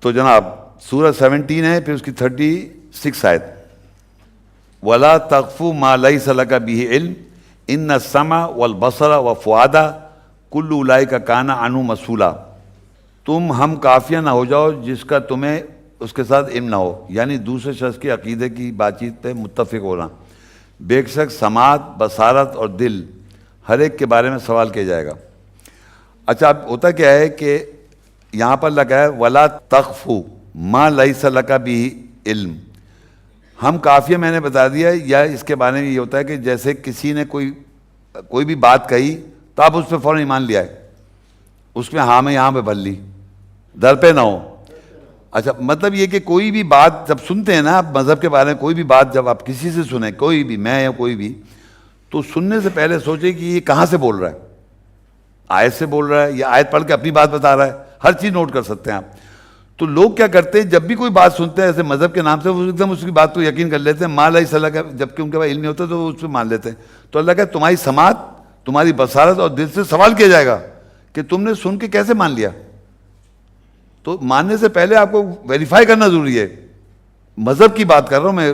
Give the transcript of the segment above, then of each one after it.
تو جناب سورہ 17 ہے، پھر اس کی 36 آیت، وَلَا تَقْفُ مَا لَيْسَ لَكَ بِهِ عِلْمٌ إِنَّ السَّمْعَ وَالْبَصَرَ وَالْفُؤَادَ كُلُّ أُولَئِكَ كَانَ عَنْهُ مسئولا۔ تم ہم کافیہ نہ ہو جاؤ جس کا تمہیں اس کے ساتھ علم نہ ہو، یعنی دوسرے شخص کے عقیدے کی بات چیت پہ متفق ہونا۔ بے شک سماعت، بصارت اور دل ہر ایک کے بارے میں سوال کیا جائے گا۔ اچھا اب ہوتا کیا ہے کہ یہاں پر لگا ہے وَلَا تَقْفُ مَا لَيْسَ لَكَ بِهِ عِلْمٌ، ہم کافیہ میں نے بتا دیا، یا اس کے بارے میں یہ ہوتا ہے کہ جیسے کسی نے کوئی بھی بات کہی تو آپ اس پہ فوراً ایمان لیا ہے، اس میں ہاں میں یہاں پہ بھر لی، در پہ نہ ہو۔ اچھا مطلب یہ کہ کوئی بھی بات جب سنتے ہیں نا آپ مذہب کے بارے میں، کوئی بھی بات جب آپ کسی سے سنیں، کوئی بھی، میں یا کوئی بھی، تو سننے سے پہلے سوچیں کہ یہ کہاں سے بول رہا ہے، آیت سے بول رہا ہے یا آیت پڑھ کے اپنی بات بتا رہا ہے، ہر چیز نوٹ کر سکتے ہیں آپ۔ تو لوگ کیا کرتے ہیں جب بھی کوئی بات سنتے ہیں ایسے مذہب کے نام سے، وہ ایک دم اس کی بات کو یقین کر لیتے ہیں، ما لیس لک، جبکہ ان کے پاس علم نہیں ہوتا تو وہ اس پہ مان لیتے ہیں۔ تو اللہ کہتا ہے تمہاری سماعت، تمہاری بصارت اور دل سے سوال کیا جائے گا کہ تم نے سن کے کیسے مان لیا۔ تو ماننے سے پہلے آپ کو ویریفائی کرنا ضروری ہے۔ مذہب کی بات کر رہا ہوں میں،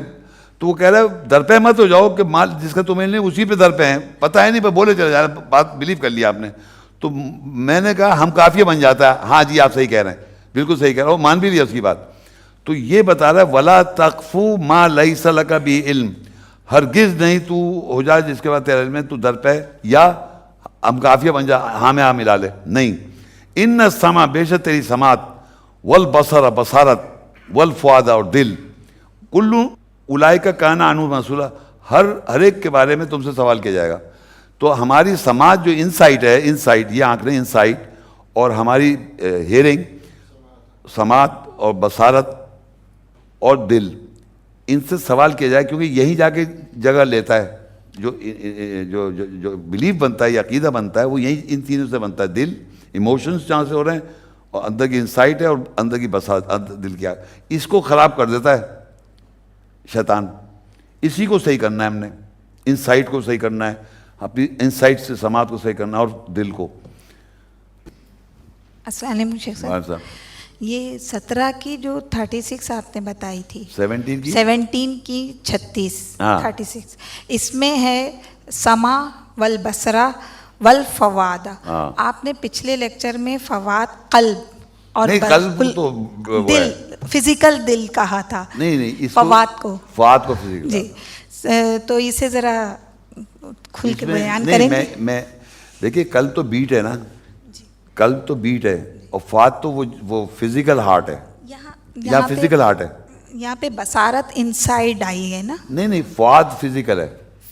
تو وہ کہہ رہا ہے در پہ مت ہو جاؤ کہ مال جس کا تمہیں نہیں اسی پہ در پہ ہیں، پتہ ہے نہیں پہ بولے چلے جا رہا، بات بلیو کر لیا آپ نے۔ تو میں نے کہا ہم کافیہ بن جاتا ہے، ہاں جی آپ صحیح کہہ رہے ہیں، بالکل صحیح کہہ رہا ہوں، مان بھی لیا اس کی بات۔ تو یہ بتا رہا ہے وَلَا تَقْفُ مَا لَيْسَ لَكَ بِهِ عِلْمٌ، ہرگز نہیں تو ہو جائے جس کے بعد تیرے علم ہے تو در پہ یا ہم کافیہ بن جا، ہاں میں ہاں ملا لے، نہیں۔ ان السمع، بے شک تیری سماعت، والبصر بصارت، والفؤاد اور دل، کلو اولئک کان عنہ مسئولا، ہر ایک کے بارے میں تم سے سوال کیا جائے گا۔ تو ہماری سماعت جو انسائٹ ہے، انسائٹ یہ آنکھ نہیں، انسائٹ، اور ہماری ہیئرنگ، سماعت اور بصارت اور دل، ان سے سوال کیا جائے، کیونکہ یہی جا کے جگہ لیتا ہے، جو بلیف بنتا ہے یا عقیدہ بنتا ہے وہ یہی ان تینوں سے بنتا ہے، دل، ایموشنز جہاں سے ہو رہے ہیں، اور اندر کی انسائٹ ہے اور اندر کی بصارت، دل کی آنکھ، اس کو خراب کر دیتا ہے شیطان۔ اسی کو صحیح کرنا ہے ہم نے، انسائٹ کو صحیح کرنا ہے، اپنی انسائٹ سے سماعت کو صحیح کرنا ہے اور دل کو۔ السلام علیکم شیخ صاحب، یہ 17 کی جو 36 آپ نے بتائی تھی، 17 کی 36، 36 اس میں ہے سما والبصرہ والفواد۔ آپ نے پچھلے لیکچر میں فواد قلب اور دل، فزیکل دل کہا تھا، فواد کو فزیکل، جی تو اسے ذرا کھل کے بیان کریں گے؟ میں دیکھیے قلب تو بیٹ ہے نا، قلب تو بیٹ ہے، اور فواد تو وہ فزیکل ہارٹ ہے، یا فزیکل ہارٹ ہے، یہاں پہ بصارت انسائیڈ آئی ہے نا؟ نہیں فواد فزیکل ہے،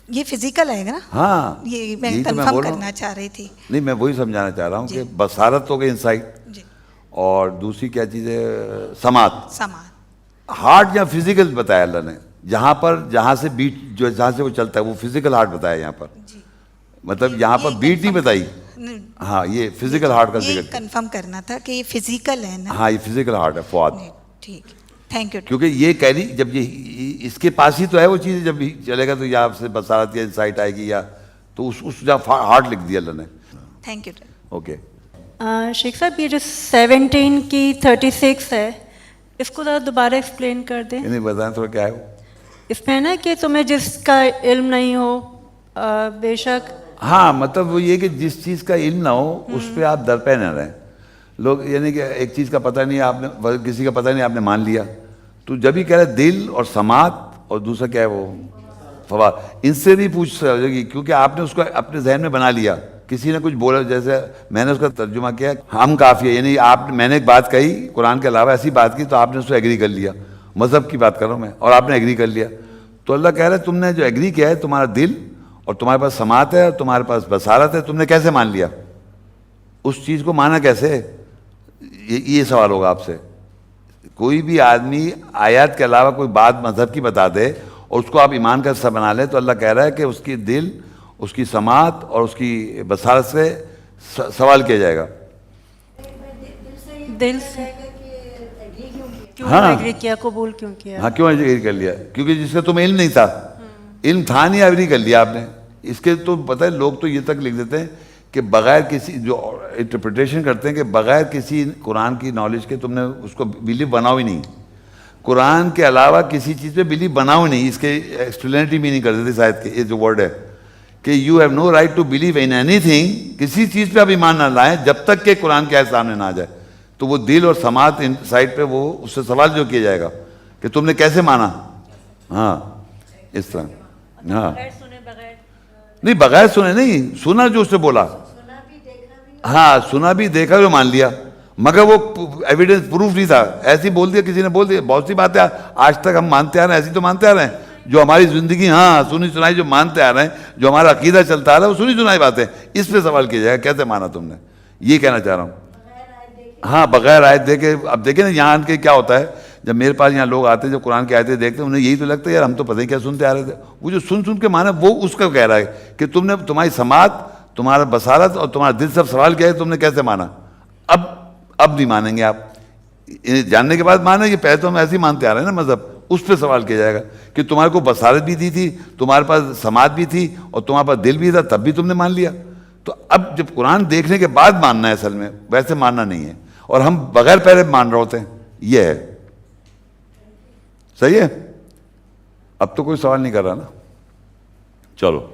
یہ فزیکل ہے نا؟ ہاں یہ میں کنفرم کرنا چاہ رہی تھی۔ نہیں میں وہی سمجھانا چاہ رہا ہوں کہ بصارت ہو گئی انسائٹ، اور دوسری کیا چیز ہے سماعت، ہارٹ یا فزیکل بتایا اللہ نے، جہاں سے بیٹ جہاں سے وہ چلتا ہے وہ فزیکل ہارٹ بتایا یہاں پر، مطلب یہاں پر بیٹ نہیں بتائی، ہاں یہ فزیکل ہارٹ کا ذکر کنفرم کرنا تھا کہ یہ فزیکل ہے نا؟ ہاں یہ فزیکل ہارٹ ہے فواد، ٹھیک، تھینک یو۔ کیونکہ یہ کہہ رہی جب یہ اس کے پاس ہی تو ہے وہ چیز، جب چلے گا تو یہاں سے بصارت یا انسائٹ آئے گی، یا تو اس جہاں ہارٹ لکھ دیا اللہ نے۔ Thank you. اوکے شیخ صاحب یہ جو 17 کی 36 ہے اس کو ذرا دوبارہ ایکسپلین کر دیں۔ نہیں بتائیں تھوڑا کیا ہے وہ؟ اس میں نا کہ تمہیں جس کا علم نہیں ہو بے شک، ہاں مطلب وہ یہ کہ جس چیز کا علم نہ ہو اس پہ آپ در پہ نہ رہیں۔ لوگ یعنی کہ ایک چیز کا پتہ نہیں آپ نے، کسی کا پتہ نہیں آپ نے مان لیا، تو جب ہی کہہ رہے دل اور سماعت اور دوسرا کیا ہے وہ فواد، ان سے بھی پوچھ سکے گی، کیونکہ آپ نے اس کو اپنے ذہن میں بنا لیا، کسی نے کچھ بولا، جیسے میں نے اس کا ترجمہ کیا ہم کافی ہے، یعنی میں نے ایک بات کہی قرآن کے علاوہ ایسی بات کی تو آپ نے اس کو ایگری کر لیا، مذہب کی بات کر رہا ہوں میں، اور آپ نے ایگری کر لیا، تو اللہ کہہ رہا ہے تم نے جو ایگری کیا ہے، تمہارا دل اور تمہارے پاس سماعت ہے اور تمہارے پاس بصارت ہے، تم نے کیسے مان لیا؟ اس چیز کو مانا کیسے؟ یہ سوال ہوگا آپ سے۔ کوئی بھی آدمی آیات کے علاوہ کوئی بات مذہب کی بتا دے اور اس کو آپ ایمان کا حصہ بنا لیں، تو اللہ کہہ رہا ہے کہ اس کی دل، اس کی سماعت اور اس کی بصارت سے سوال کیا جائے گا۔ دل سے کیوں ایگری کیا، قبول کیوں کیا؟ ہاں کیوں ایگری کر لیا؟ کیونکہ جس کا تمہیں علم نہیں تھا، علم تھا نہیں، ایگری کر لیا آپ نے۔ اس کے تو پتہ ہے لوگ تو یہ تک لکھ دیتے ہیں کہ بغیر کسی جو انٹرپریٹیشن کرتے ہیں کہ بغیر کسی قرآن کی نالج کے تم نے اس کو بلیو بناؤ ہی نہیں, قرآن کے علاوہ کسی چیز پہ بلیو بناؤ نہیں. اس کے ایکسپلینیٹی بھی نہیں کر دیتے شاید کہ یہ جو ورڈ ہے کہ you have no right to believe in اینی تھنگ, کسی چیز پہ آپ ایمان نہ لائیں جب تک کہ قرآن کے آیت سامنے نہ آ جائے. تو وہ دل اور سماعت سائڈ پہ وہ اس سے سوال جو کیا جائے گا کہ تم نے کیسے مانا. ہاں اس طرح. ہاں نہیں بغیر سنے نہیں, سنا جو اس نے بولا, ہاں سنا بھی دیکھا بھی مان لیا, مگر وہ ایویڈنس پروف نہیں تھا, ایسی بول دیا کسی نے بول دیا. بہت سی باتیں آج تک ہم مانتے آ رہے ہیں, ایسی تو مانتے آ رہے ہیں جو ہماری زندگی, ہاں سنی سنائی جو مانتے آ رہے ہیں, جو ہمارا عقیدہ چلتا آ رہا ہے وہ سنی سنائی باتیں. اس پہ سوال کیا جائے گا کیسے مانا تم نے, یہ کہنا چاہ رہا ہوں. ہاں بغیر آیت دیکھے. اب دیکھیں نا یہاں کے کیا ہوتا ہے, جب میرے پاس یہاں لوگ آتے ہیں جو قرآن کی آیتیں دیکھتے ہیں انہیں یہی تو لگتا ہے یار ہم تو پتہ ہی کیا سنتے آ رہے تھے. وہ جو سن کے مانا وہ اس کا کہہ رہا ہے کہ تم نے, تمہاری سماعت, تمہارا بصارت اور تمہارا دل سب سوال کیا ہے تم نے کیسے مانا. اب نہیں مانیں گے آپ, جاننے کے بعد مانا, یہ پہلے تو ہم ایسے ہی مانتے آ رہے ہیں نا مذہب. اس پہ سوال کیا جائے گا کہ تمہارے کو بصارت بھی دی تھی, تمہارے پاس سماعت بھی تھی اور تمہارے پاس دل بھی تھا, تب بھی تم نے مان لیا. تو اب جب قرآن دیکھنے کے بعد ماننا ہے اصل میں, ویسے ماننا نہیں ہے, اور ہم بغیر پہلے مان رہے ہوتے ہیں. یہ ہے صحیح ہے. اب تو کوئی سوال نہیں کر رہا نا, چلو.